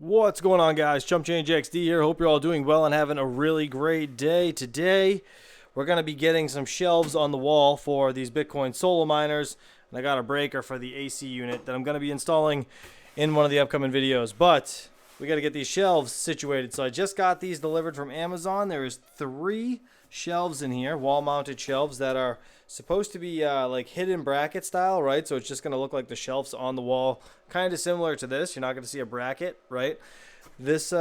What's going on, guys? Chump Change XD here. Hope you're all doing well and having a really great day. Today, we're going to be getting some shelves on the wall for these Bitcoin solo miners. And I got a breaker for the AC unit that I'm going to be installing in one of the upcoming videos. But we got to get these shelves situated. So I just got these delivered from Amazon. There is 3 shelves in here, wall-mounted shelves that are supposed to be like hidden bracket style, right? So it's just going to look like the shelves on the wall, kind of similar to this. You're not going to see a bracket, right? This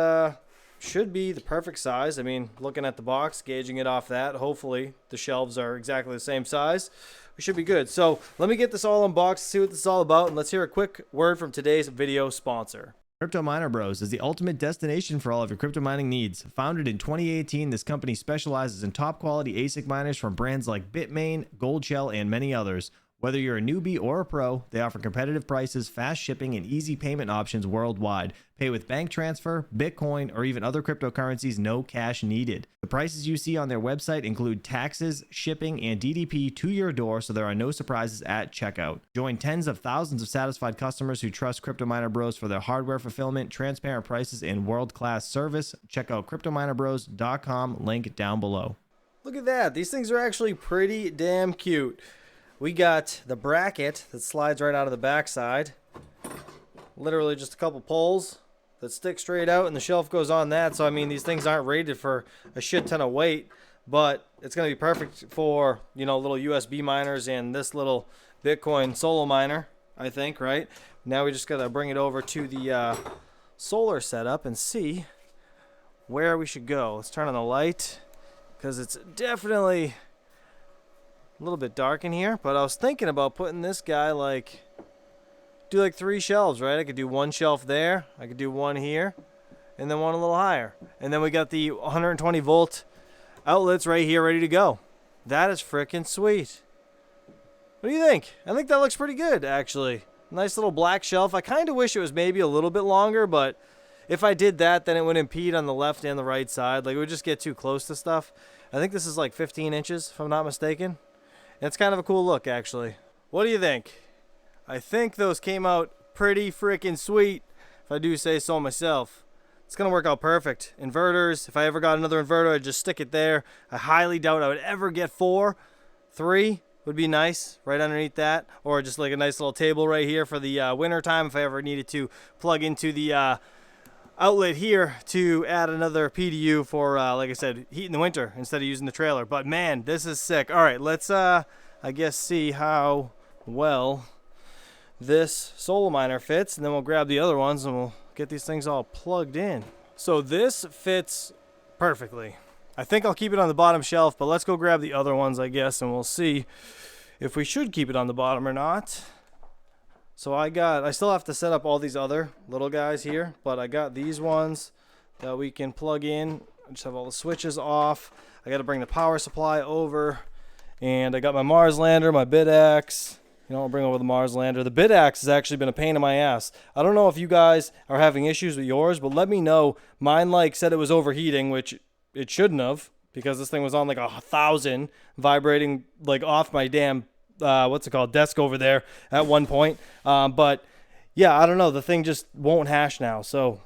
should be the perfect size. I mean, looking at the box, gauging it off that, hopefully the shelves are exactly the same size. We should be good. So let me get this all unboxed, see what this is all about, and let's hear a quick word from today's video sponsor. Crypto Miner Bros is the ultimate destination for all of your crypto mining needs. Founded in 2018, this company specializes in top quality ASIC miners from brands like Bitmain, Goldshell, and many others. Whether you're a newbie or a pro, they offer competitive prices, fast shipping, and easy payment options worldwide. Pay with bank transfer, Bitcoin, or even other cryptocurrencies, no cash needed. The prices you see on their website include taxes, shipping, and DDP to your door, so there are no surprises at checkout. Join tens of thousands of satisfied customers who trust Crypto Miner Bros for their hardware fulfillment, transparent prices, and world-class service. Check out CryptoMinerBros.com, link down below. Look at that. These things are actually pretty damn cute. We got the bracket that slides right out of the backside. Literally just a couple poles that stick straight out and the shelf goes on that. So, I mean, these things aren't rated for a shit ton of weight, but it's going to be perfect for, you know, little USB miners and this little Bitcoin solo miner, I think, right? Now we just got to bring it over to the solar setup and see where we should go. Let's turn on the light because it's definitely a little bit dark in here, but I was thinking about putting this guy do like 3 shelves, right? I could do 1 shelf there, I could do 1 here, and then 1 a little higher. And then we got the 120 volt outlets right here ready to go. That is freaking sweet. What do you think? I think that looks pretty good, actually. Nice little black shelf. I kind of wish it was maybe a little bit longer, but if I did that, then it would impede on the left and the right side. Like, it would just get too close to stuff. I think this is like 15 inches, if I'm not mistaken. It's kind of a cool look, actually. What do you think? I think those came out pretty freaking sweet, if I do say so myself. It's going to work out perfect. Inverters, if I ever got another inverter, I'd just stick it there. I highly doubt I would ever get 4. 3 would be nice right underneath that. Or just like a nice little table right here for the winter time if I ever needed to plug into the outlet here to add another PDU for, like I said, heat in the winter instead of using the trailer. But man, this is sick. All right, let's, I guess, see how well this solo miner fits, and then we'll grab the other ones and we'll get these things all plugged in. So this fits perfectly. I think I'll keep it on the bottom shelf, but let's go grab the other ones, I guess, and we'll see if we should keep it on the bottom or not. So I still have to set up all these other little guys here, but I got these ones that we can plug in. I just have all the switches off. I got to bring the power supply over, and I got my Mars lander, my bit axe. You know, I'll bring over the Mars lander. The bit axe has actually been a pain in my ass. I don't know if you guys are having issues with yours, but let me know. Mine said it was overheating, which it shouldn't have, because this thing was on like 1,000, vibrating like off my damn desk over there at one point. But yeah, I don't know, the thing just won't hash now, so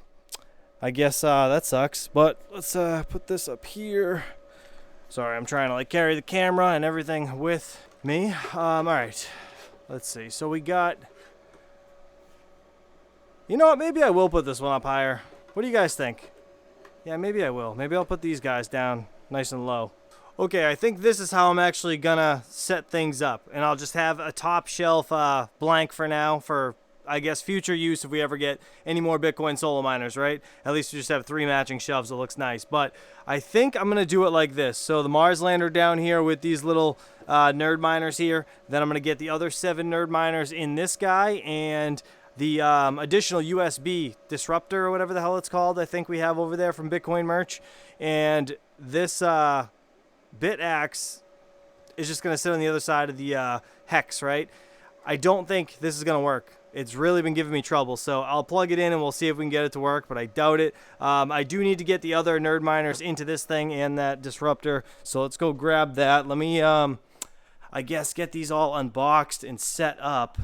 I guess that sucks. But let's put this up here. Sorry, I'm trying to carry the camera and everything with me. All right, let's see. So we got, you know what, maybe I will put this one up higher. What do you guys think? Yeah, maybe I will. Maybe I'll put these guys down nice and low. Okay, I think this is how I'm actually gonna set things up, and I'll just have a top shelf blank for now for, I guess, future use if we ever get any more Bitcoin solo miners, right? At least we just have 3 matching shelves. It looks nice, but I think I'm gonna do it like this. So the Mars lander down here with these little nerd miners here. Then I'm gonna get the other 7 nerd miners in this guy, and the additional USB disruptor or whatever the hell it's called, I think we have over there from Bitcoin merch, and this bit axe is just going to sit on the other side of the hex, right? I don't think this is going to work. It's really been giving me trouble, so I'll plug it in and we'll see if we can get it to work, but I doubt it. I do need to get the other nerd miners into this thing and that disruptor, so let's go grab that. Let me, I guess, get these all unboxed and set up,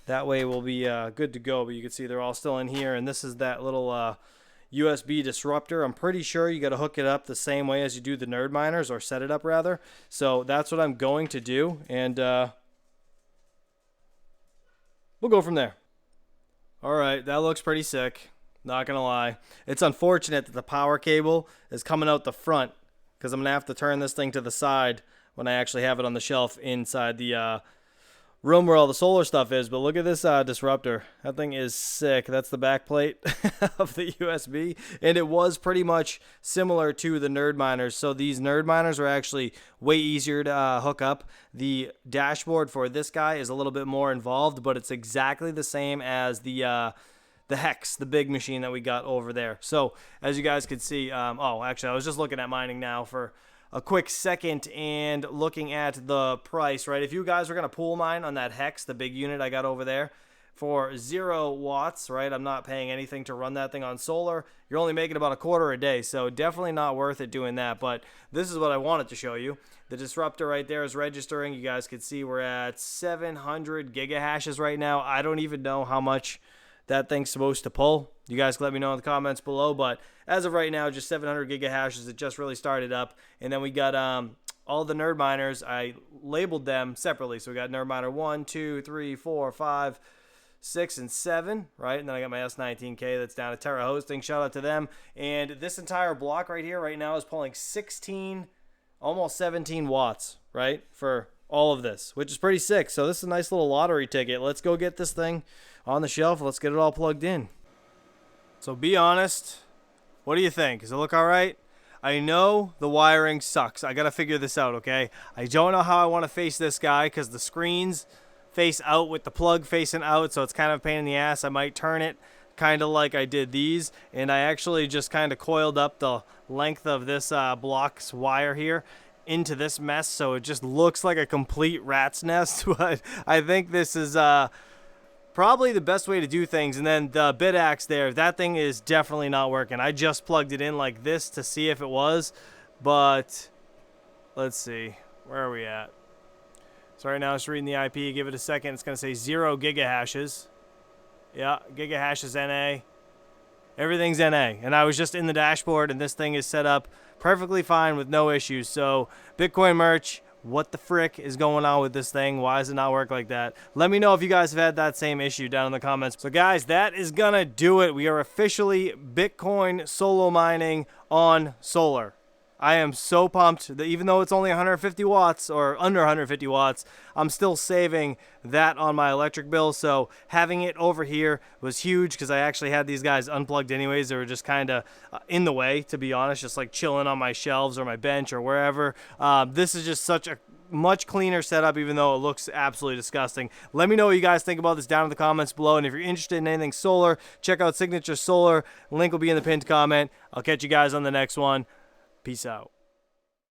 That way we'll be good to go. But you can see they're all still in here, and this is that little USB disruptor. I'm pretty sure you got to hook it up the same way as you do the nerd miners, or set it up rather. So that's what I'm going to do, and we'll go from there. All right, that looks pretty sick. Not gonna lie. It's unfortunate that the power cable is coming out the front, because I'm gonna have to turn this thing to the side when I actually have it on the shelf inside the room where all the solar stuff is. But look at this disruptor. That thing is sick. That's the back plate of the USB, and it was pretty much similar to the nerd miners. So these nerd miners are actually way easier to hook up. The dashboard for this guy is a little bit more involved, but it's exactly the same as the Hex, the big machine that we got over there. So as you guys could see, oh, actually, I was just looking at mining now for a quick second and looking at the price, right? If you guys are going to pool mine on that Hex, the big unit I got over there, for 0 watts, right? I'm not paying anything to run that thing on solar. You're only making about $0.25 a day, so definitely not worth it doing that. But this is what I wanted to show you. The disruptor right there is registering. You guys can see we're at 700 gigahashes right now. I don't even know how much that thing's supposed to pull. You guys can let me know in the comments below, but as of right now, just 700 gigahashes. It just really started up. And then we got all the nerd miners. I labeled them separately. So we got nerd miner 1, 2, 3, 4, 5, 6, and 7, right? And then I got my S19K that's down at Terra Hosting. Shout out to them. And this entire block right here right now is pulling 16, almost 17 watts, right, for all of this, which is pretty sick. So this is a nice little lottery ticket. Let's go get this thing on the shelf. Let's get it all plugged in. So be honest, what do you think? Does it look all right? I know the wiring sucks. I got to figure this out, okay? I don't know how I want to face this guy because the screens face out with the plug facing out, so it's kind of a pain in the ass. I might turn it kind of like I did these, and I actually just kind of coiled up the length of this block's wire here into this mess, so it just looks like a complete rat's nest. But I think this is probably the best way to do things. And then the bit axe there, that thing is definitely not working. I just plugged it in like this to see if it was, but let's see, where are we at? So right now it's reading the IP. Give it a second. It's going to say 0 gigahashes. Yeah, gigahashes NA. Everything's NA. And I was just in the dashboard, and this thing is set up perfectly fine with no issues. So Bitcoin merch, what the frick is going on with this thing? Why does it not work like that? Let me know if you guys have had that same issue down in the comments. So guys, that is gonna do it. We are officially Bitcoin solo mining on solar. I am so pumped that even though it's only 150 watts or under 150 watts, I'm still saving that on my electric bill. So having it over here was huge because I actually had these guys unplugged anyways. They were just kind of in the way, to be honest, just like chilling on my shelves or my bench or wherever. This is just such a much cleaner setup, even though it looks absolutely disgusting. Let me know what you guys think about this down in the comments below. And if you're interested in anything solar, check out Signature Solar. Link will be in the pinned comment. I'll catch you guys on the next one. Peace out.